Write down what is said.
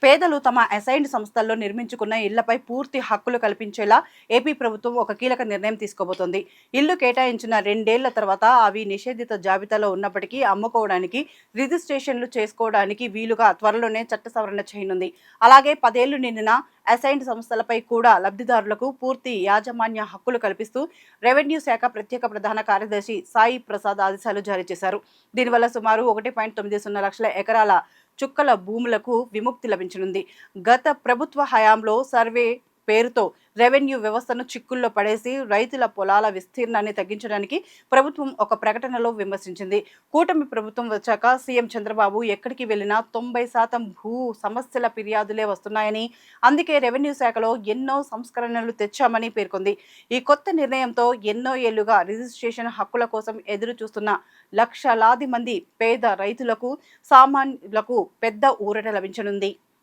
పేదలు తమ అసైన్డ్ సంస్థల్లో నిర్మించుకున్న ఇళ్లపై పూర్తి హక్కులు కల్పించేలా ఏపీ ప్రభుత్వం ఒక కీలక నిర్ణయం తీసుకోబోతోంది. ఇల్లు కేటాయించిన 2 ఏళ్ల తర్వాత అవి నిషేధిత జాబితాలో ఉన్నప్పటికీ అమ్ముకోవడానికి, రిజిస్ట్రేషన్లు చేసుకోవడానికి వీలుగా త్వరలోనే చట్ట సవరణ చేయనుంది. అలాగే 10 ఏళ్లు నిండిన అసైన్డ్ సంస్థలపై కూడా లబ్ధిదారులకు పూర్తి యాజమాన్య హక్కులు కల్పిస్తూ రెవెన్యూ శాఖ ప్రత్యేక ప్రధాన కార్యదర్శి సాయి ప్రసాద్ ఆదేశాలు జారీ చేశారు. దీనివల్ల సుమారు 1.90 లక్షల ఎకరాల చుక్కల భూములకు విముక్తి లభించనుంది. గత ప్రభుత్వ హయాంలో సర్వే పేరుతో రెవెన్యూ వ్యవస్థను చిక్కుల్లో పడేసి రైతుల పొలాల విస్తీర్ణాన్ని తగ్గించడానికి ప్రభుత్వం ఒక ప్రకటనలో విమర్శించింది. కూటమి ప్రభుత్వం వచ్చాక సీఎం చంద్రబాబు ఎక్కడికి వెళ్లినా 90% భూ సమస్యల ఫిర్యాదులే వస్తున్నాయని, అందుకే రెవెన్యూ శాఖలో ఎన్నో సంస్కరణలు తెచ్చామని పేర్కొంది. ఈ కొత్త నిర్ణయంతో ఎన్నో ఏళ్లుగా రిజిస్ట్రేషన్ హక్కుల కోసం ఎదురు చూస్తున్న లక్షలాది మంది పేద రైతులకు, సామాన్యులకు పెద్ద ఊరట లభించనుంది.